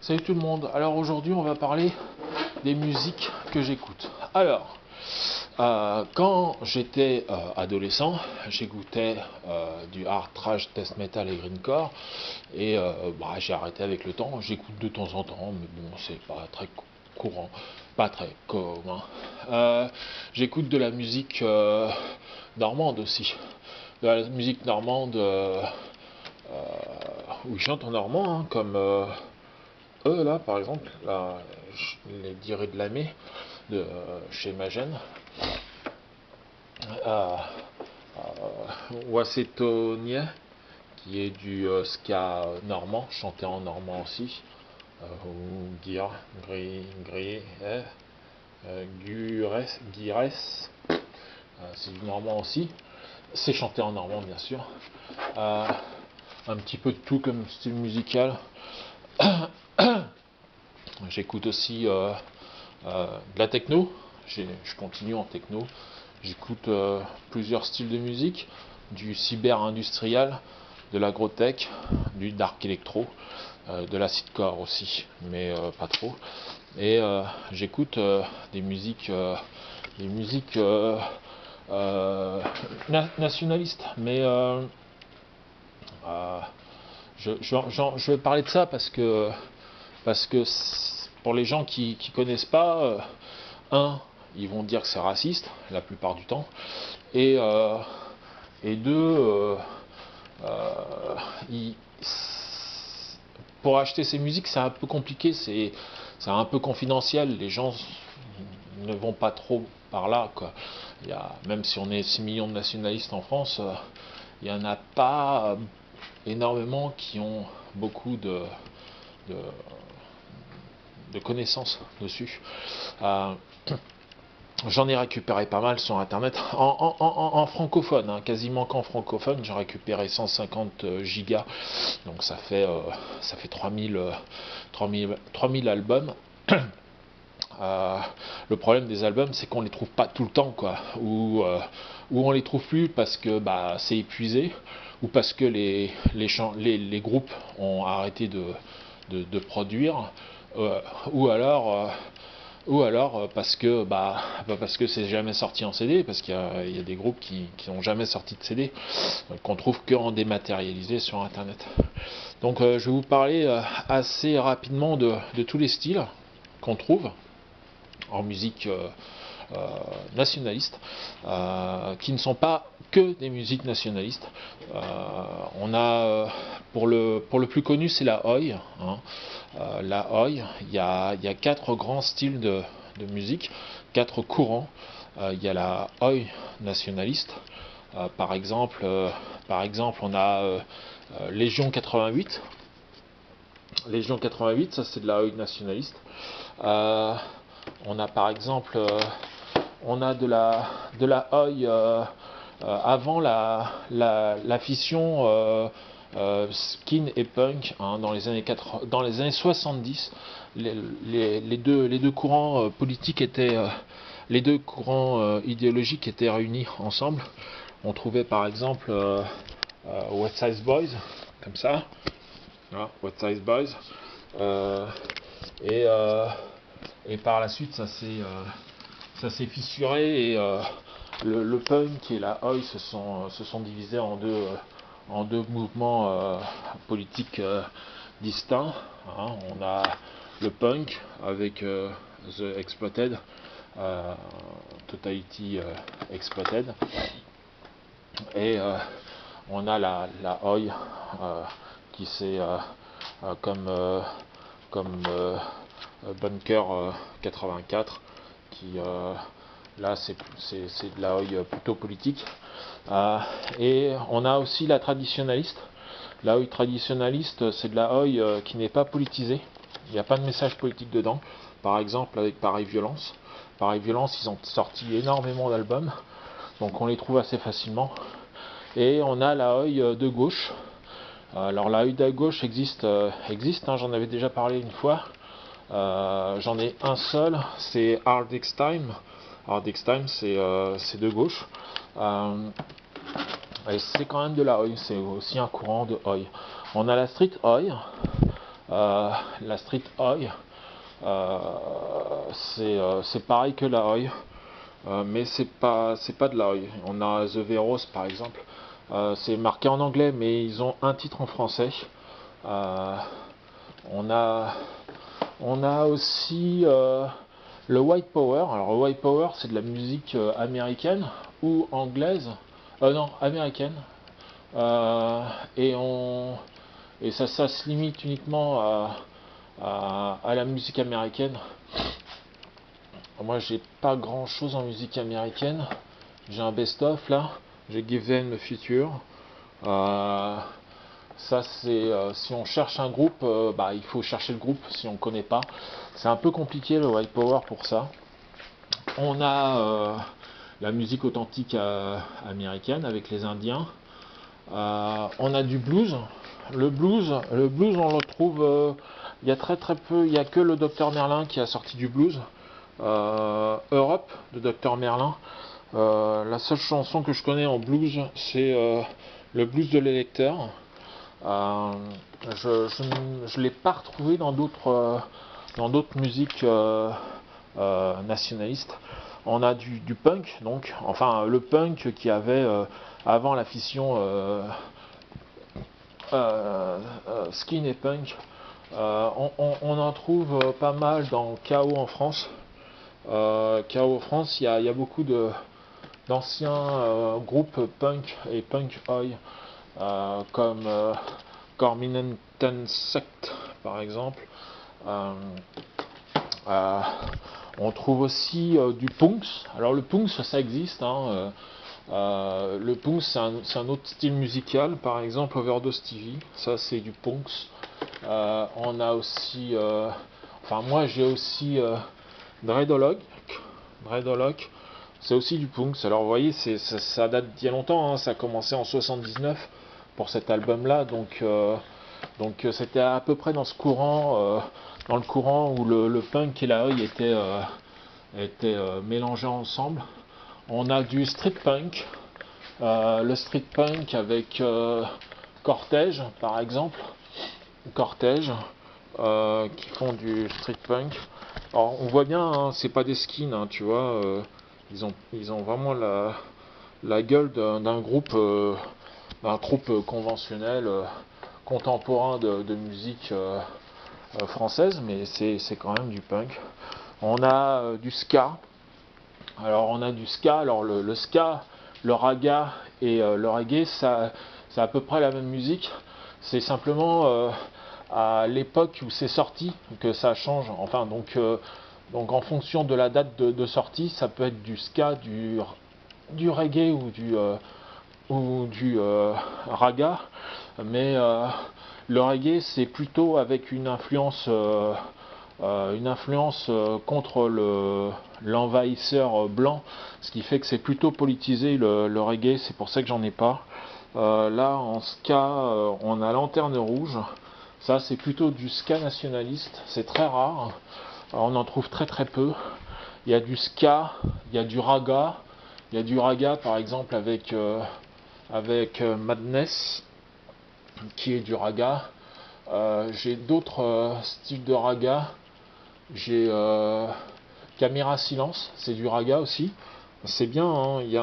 Salut tout le monde. Alors aujourd'hui on va parler des musiques que j'écoute. Alors, quand j'étais adolescent, j'écoutais du hard trash, death metal et grindcore et j'ai arrêté avec le temps. J'écoute de temps en temps, mais bon, c'est pas très courant, pas très commun. J'écoute de la musique normande aussi, de la musique normande où ils chantent en normand, hein, comme eux là par exemple, là, les Dirés de Lamé de chez Magène, euh, Wassetonier qui est du ska normand, chanté en normand aussi, ou Guir, Gris, Gures, c'est du normand aussi, c'est chanté en normand bien sûr, euh, un petit peu de tout comme style musical. J'écoute aussi de la techno, je continue en techno. J'écoute plusieurs styles de musique, du cyber-industriel, de l'agrotech, du dark electro, de l'acid-core aussi, mais pas trop. Et j'écoute des musiques nationalistes, mais je vais parler de ça parce que pour les gens qui connaissent pas, ils vont dire que c'est raciste la plupart du temps, et deux, ils- pour acheter ces musiques c'est un peu compliqué, c'est un peu confidentiel, les gens ne vont pas trop par là, quoi. Même si on est 6 millions de nationalistes en France, il n'y en a pas énormément qui ont beaucoup de, de connaissances dessus. Euh, J'en ai récupéré pas mal sur internet, en francophone, hein, quasiment qu'en francophone. J'ai récupéré 150 gigas, donc ça fait 3000 albums. Euh, le problème des albums, c'est qu'on les trouve pas tout le temps, quoi, ou on les trouve plus parce que c'est épuisé, ou parce que les groupes ont arrêté de produire, euh, ou alors parce que c'est jamais sorti en CD, parce qu'il y a des groupes qui n'ont jamais sorti de CD, qu'on trouve que en dématérialisé sur internet. Donc je vais vous parler assez rapidement de tous les styles qu'on trouve en musique euh, nationaliste, qui ne sont pas que des musiques nationalistes. On a pour le plus connu, c'est la Oi, hein. La Oi, il y a 4 grands styles de musique, 4 courants. Il y a la Oi nationaliste. Par exemple, on a Légion 88. Légion 88, ça c'est de la Oi nationaliste. On a par exemple on a de la Oi avant la fission skin et punk, hein, dans les années 70. Les deux courants politiques étaient les deux courants idéologiques étaient réunis ensemble. On trouvait par exemple West Side Boys, comme ça, voilà, West Side Boys, euh, et, euh, et par la suite ça s'est fissuré, et le punk et la Oi se sont divisés en deux mouvements politiques distincts, hein. On a le punk avec The Exploited, euh, Totality Exploited, et on a la Oi qui c'est comme Bunker 84, qui là c'est de la Oi plutôt politique. Et on a aussi la traditionnaliste. La Oi traditionnaliste, c'est de la Oi qui n'est pas politisée. Il n'y a pas de message politique dedans. Par exemple avec Pareil Violence. Pareil Violence, ils ont sorti énormément d'albums, donc on les trouve assez facilement. Et on a la Oi de gauche. Alors la Oi de gauche existe, hein, j'en avais déjà parlé une fois. J'en ai un seul, c'est Hard X Time. Hard X Time, c'est de gauche. Et c'est quand même de la Oi, c'est aussi un courant de Oi. On a la Street Oi. La street oi, c'est pareil que la oi, mais c'est pas de la oi. On a The Veros par exemple, c'est marqué en anglais, mais ils ont un titre en français. On a aussi le White Power. Alors le White Power, c'est de la musique américaine ou anglaise, non américaine, euh, et ça se limite uniquement à la musique américaine. Moi, j'ai pas grand chose en musique américaine. J'ai un best-of là. J'ai Given the Future. Ça, c'est si on cherche un groupe, il faut chercher le groupe si on connaît pas. C'est un peu compliqué le White Power pour ça. On a la musique authentique américaine avec les Indiens. On a du blues. Le blues, on le trouve. Il y a très peu. Il y a que le Dr Merlin qui a sorti du blues. Europe de Dr Merlin. La seule chanson que je connais en blues, c'est le blues de l'électeur. Je l'ai pas retrouvé dans d'autres musiques nationalistes. On a du punk, donc, enfin le punk qui avait avant la fission skin et punk. On en trouve pas mal dans KO en France. KO en France, il y a beaucoup d'anciens groupes punk et punk oi, comme Corminentan Sect par exemple. Euh, euh, on trouve aussi du punks. Alors le punks, ça existe. Le punks, c'est un autre style musical. Par exemple, Overdose TV, ça c'est du punks. On a aussi, enfin moi j'ai aussi Dreadlock. Dreadlock, c'est aussi du punks. Alors vous voyez, ça date d'il y a longtemps. Ça a commencé en 79 pour cet album-là. Donc c'était à peu près dans ce courant, dans le courant où le punk et la oi étaient mélangés ensemble. On a du street punk, le street punk avec Cortège par exemple, Cortège qui font du street punk. Alors on voit bien, c'est pas des skins, tu vois, ils ont vraiment la gueule d'un groupe conventionnel contemporain de musique française, mais c'est quand même du punk. On a du ska. Alors on a du ska. Alors le ska, le raga et le reggae, c'est à peu près la même musique. C'est simplement à l'époque où c'est sorti que ça change. Enfin donc en fonction de la date de sortie, ça peut être du ska, du reggae ou du raga, mais le reggae c'est plutôt avec une influence contre l'envahisseur blanc, ce qui fait que c'est plutôt politisé le reggae, c'est pour ça que j'en ai pas. Là en ska, on a Lanterne Rouge, ça c'est plutôt du ska nationaliste, c'est très rare. On en trouve très peu. Il y a du ska, il y a du raga, par exemple avec Madness qui est du raga. J'ai d'autres styles de raga. J'ai Caméra Silence, c'est du raga aussi. C'est bien, hein. Il y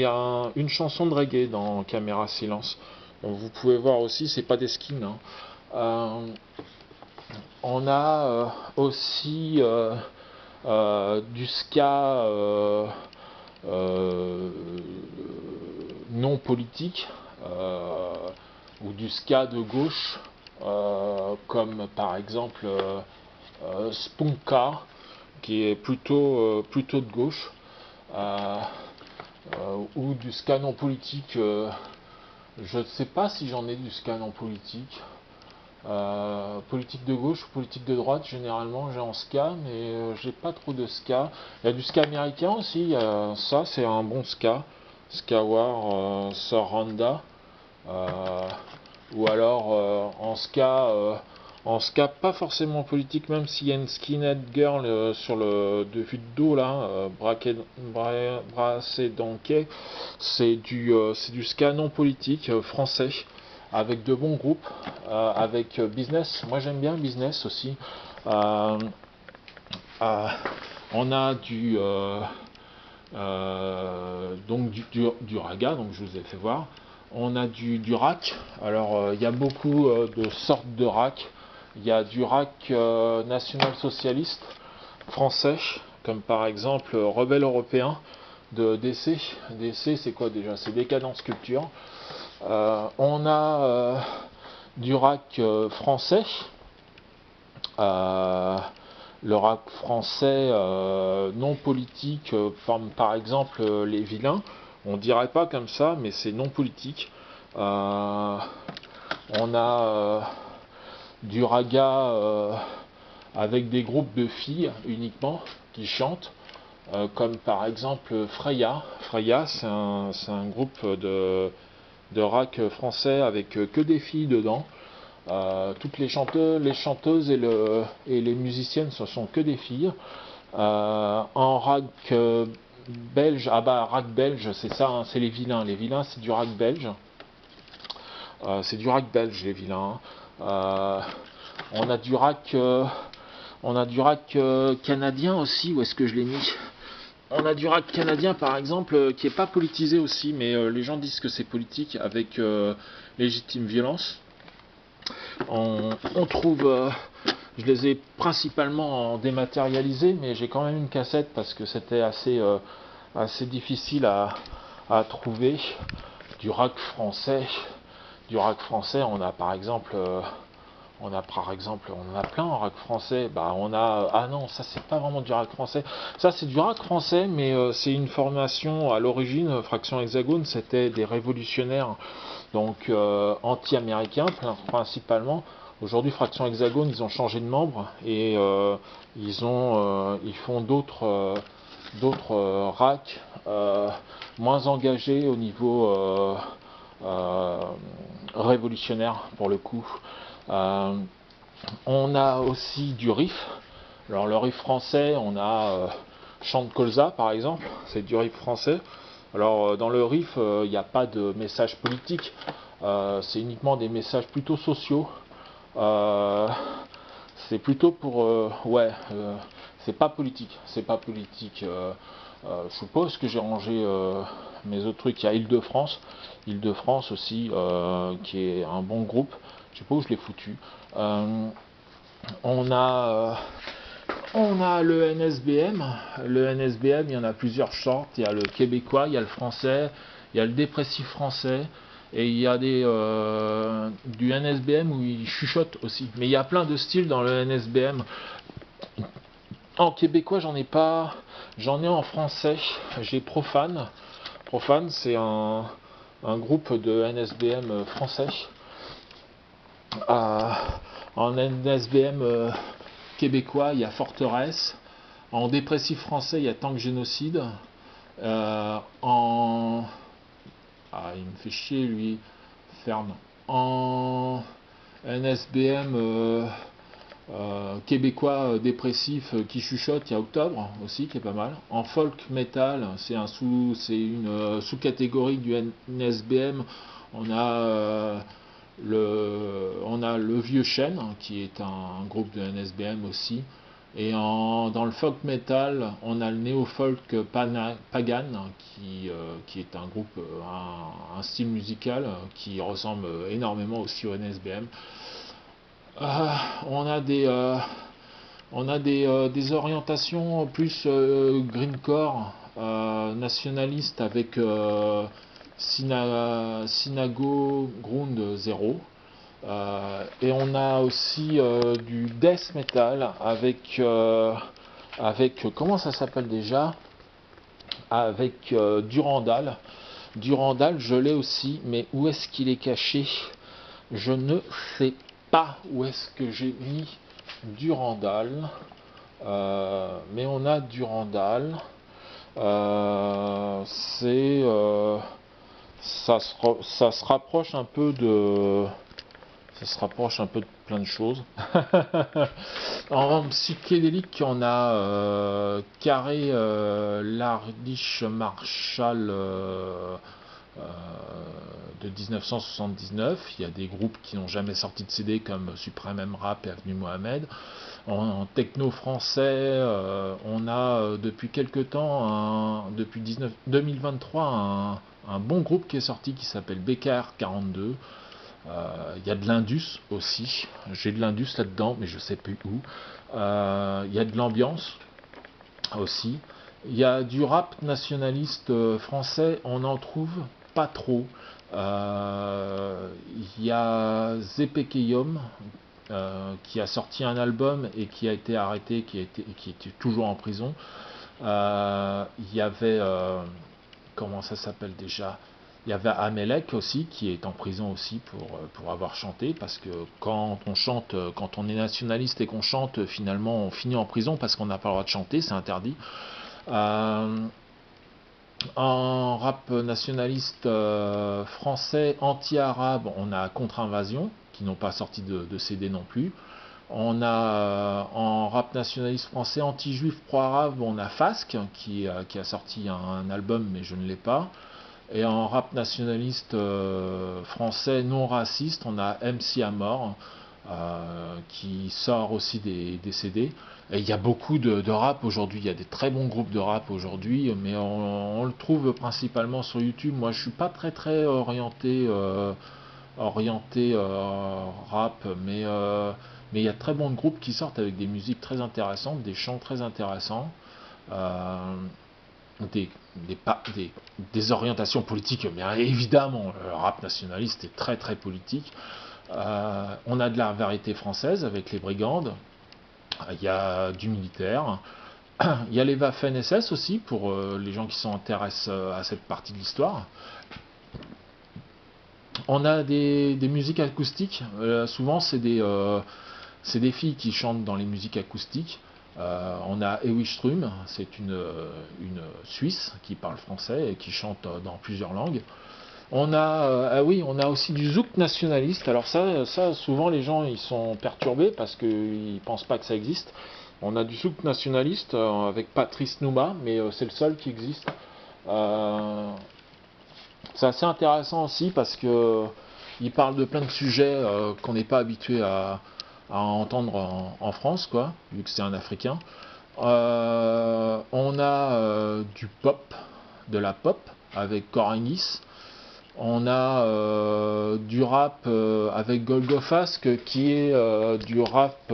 a une chanson de reggae dans Caméra Silence. Donc vous pouvez voir aussi, c'est pas des skins, hein. On a aussi du ska non politique ou du ska de gauche, comme par exemple Spunka, qui est plutôt de gauche, ou du ska non politique. Je ne sais pas si j'en ai du ska non politique. Politique de gauche ou politique de droite, généralement j'ai en ska, mais j'ai pas trop de ska. Il y a du ska américain aussi, ça c'est un bon ska. Ska War, Soranda, ou alors en ska pas forcément politique, même s'il y a une skinhead girl sur le de dos là, Brassé Donkey, c'est du ska non politique français. avec de bons groupes, avec Business. Moi j'aime bien Business aussi. On a donc du raga, donc je vous ai fait voir. On a du rack. Alors il y a beaucoup de sortes de rack. Il y a du rack national-socialiste français, comme par exemple Rebelle Européen de DC. DC c'est quoi déjà? C'est Décadence Culture. On a du rack français. Le rack français non politique, par exemple les vilains. On dirait pas comme ça, mais c'est non politique. On a du raga avec des groupes de filles uniquement qui chantent, comme par exemple Freya. Freya, c'est un groupe de rack français avec que des filles dedans. Toutes les chanteuses et les musiciennes, ce sont que des filles. En rack belge, ah bah rack belge, c'est ça, hein, c'est les vilains. Les vilains, c'est du rack belge. C'est du rack belge, les vilains. On a du rack, canadien aussi. Où est-ce que je l'ai mis? On a du rack canadien, par exemple, qui est pas politisé aussi, mais les gens disent que c'est politique avec Légitime Violence. On trouve, je les ai principalement en dématérialisé, mais j'ai quand même une cassette parce que c'était assez difficile à trouver. Du rack français, on a par exemple, on en a plein en rack français. Bah ah non, ça c'est pas vraiment du rack français. Ça c'est du rack français, mais c'est une formation à l'origine. Fraction Hexagone, c'était des révolutionnaires, donc anti-américains principalement. Aujourd'hui, Fraction Hexagone, ils ont changé de membres et ils font d'autres racks moins engagés au niveau révolutionnaire pour le coup. On a aussi du riff. Alors le riff français, on a Chant de Colza par exemple, c'est du riff français. Alors dans le riff, il n'y a pas de message politique, c'est uniquement des messages plutôt sociaux. C'est plutôt pour c'est pas politique, je suppose que j'ai rangé mes autres trucs. Il y a Île-de-France aussi, qui est un bon groupe. Je sais pas où je l'ai foutu. On a le NSBM. Le NSBM, il y en a plusieurs sortes. Il y a le québécois, il y a le français, il y a le dépressif français. Et il y a du NSBM où ils chuchotent aussi. Mais il y a plein de styles dans le NSBM. En québécois, j'en ai pas. J'en ai en français. J'ai Profane. Profane, c'est un groupe de NSBM français. En NSBM québécois, il y a Forteresse. En dépressif français, il y a Tank Génocide. Il me fait chier lui, Fern. En NSBM québécois dépressif qui chuchote, il y a Octobre aussi qui est pas mal. En folk metal, c'est une sous-catégorie du NSBM. On a le Vieux Chêne qui est un groupe de NSBM aussi. Et dans le folk metal, on a le néo-folk Pagan qui est un groupe, un style musical qui ressemble énormément aussi au NSBM. On a des orientations plus greencore, nationalistes avec Synago Grund 0. Et on a aussi du death metal avec comment ça s'appelle déjà, avec Durandal. Durandal, je l'ai aussi, mais où est-ce qu'il est caché? Je ne sais pas où est-ce que j'ai mis Durandal. Mais on a Durandal. Ça se rapproche un peu de plein de choses. En psychédélique, on a Carré, Lardish, Marshall, de 1979. Il y a des groupes qui n'ont jamais sorti de CD comme Supreme M Rap et Avenue Mohamed. En techno français, on a depuis quelque temps, depuis 2023, un bon groupe qui est sorti qui s'appelle BKR 42. Il y a de l'Indus aussi. J'ai de l'Indus là-dedans, mais je sais plus où. Il y a de l'ambiance aussi. Il y a du rap nationaliste français, on n'en trouve pas trop. Il y a Zepekeyom qui a sorti un album et qui a été arrêté, qui était toujours en prison. Il y avait, comment ça s'appelle déjà? Il y avait Amelek aussi qui est en prison aussi pour avoir chanté, parce que quand on chante, quand on est nationaliste et qu'on chante, finalement on finit en prison parce qu'on n'a pas le droit de chanter, c'est interdit. En rap nationaliste français anti-arabe, on a Contre-Invasion, qui n'ont pas sorti de CD non plus. On a en rap nationaliste français anti-juif pro-arabe, on a Fasque, qui a sorti un album, mais je ne l'ai pas. Et en rap nationaliste français non raciste, on a MC à mort, qui sort aussi des CD. Et il y a beaucoup de rap aujourd'hui, il y a des très bons groupes de rap aujourd'hui, mais on le trouve principalement sur YouTube. Moi je suis pas très orienté, rap, mais il y a de très bons groupes qui sortent avec des musiques très intéressantes, des chants très intéressants. Euh, des, des orientations politiques, bien évidemment, le rap nationaliste est très politique. On a de la variété française avec les Brigandes, il y a du militaire, il y a les Waffen-SS aussi pour les gens qui s'intéressent à cette partie de l'histoire. On a des musiques acoustiques, souvent c'est des filles qui chantent dans les musiques acoustiques. On a Ewi Strum, c'est une Suisse qui parle français et qui chante dans plusieurs langues. On a, ah oui, on a aussi du zouk nationaliste. Alors ça, souvent les gens ils sont perturbés parce qu'ils pensent pas que ça existe. On a du zouk nationaliste avec Patrice Nouma, mais c'est le seul qui existe. C'est assez intéressant aussi parce que il parle de plein de sujets qu'on n'est pas habitué à entendre en France, quoi, vu que c'est un Africain. On a du pop, de la pop, avec Korangis. On a du rap avec Golgofask, qui est du rap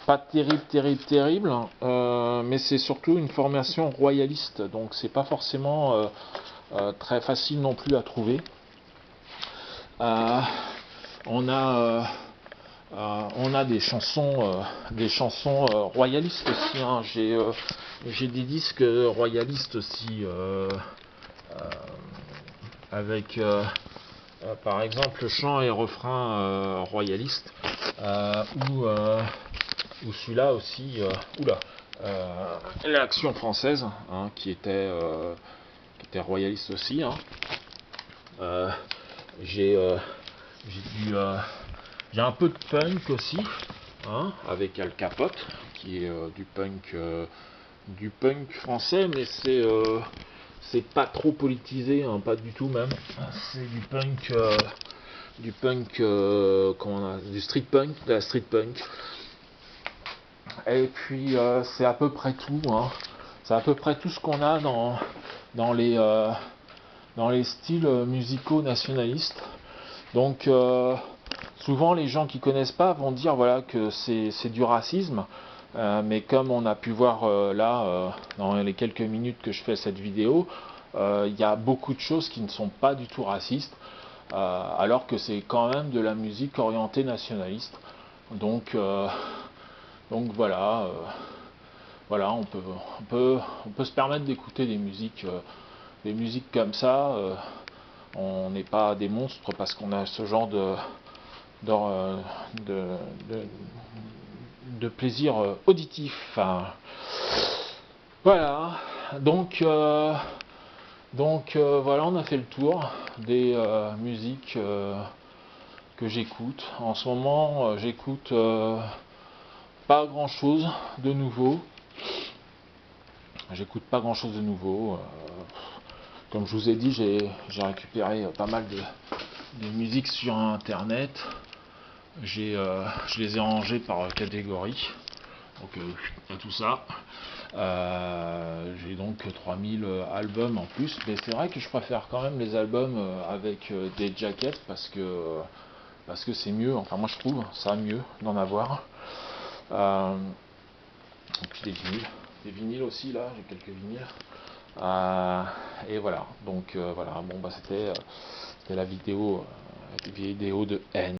pas terrible, mais c'est surtout une formation royaliste, donc c'est pas forcément très facile non plus à trouver. On a des chansons royalistes aussi. Hein. J'ai des disques royalistes aussi, avec par exemple chant et refrain royaliste, ou celui-là aussi, l'Action française, hein, qui était royaliste aussi. Hein. J'ai un peu de punk aussi, hein, avec Al Capote, qui est du punk français, mais c'est pas trop politisé, hein, pas du tout même. C'est du punk, du street punk, de la street punk. Et puis c'est à peu près tout. Hein. C'est à peu près tout ce qu'on a dans les styles musicaux nationalistes. Donc souvent les gens qui connaissent pas vont dire voilà que c'est du racisme, mais comme on a pu voir là dans les quelques minutes que je fais cette vidéo, il y a beaucoup de choses qui ne sont pas du tout racistes, alors que c'est quand même de la musique orientée nationaliste. Donc voilà, on peut se permettre d'écouter des musiques comme ça. On n'est pas des monstres parce qu'on a ce genre de plaisir auditif. Enfin, voilà. Donc voilà, on a fait le tour des musiques que j'écoute. En ce moment, j'écoute pas grand chose de nouveau. J'écoute pas grand chose de nouveau. Comme je vous ai dit, j'ai récupéré pas mal de musique sur internet. Je les ai rangés par catégorie. Donc tout ça. J'ai donc 3000 albums en plus, mais c'est vrai que je préfère quand même les albums avec des jackets parce que c'est mieux, enfin moi je trouve ça mieux d'en avoir. Et puis des vinyles aussi là, j'ai quelques vinyles. Et voilà, donc voilà, bon bah c'était la vidéo de N.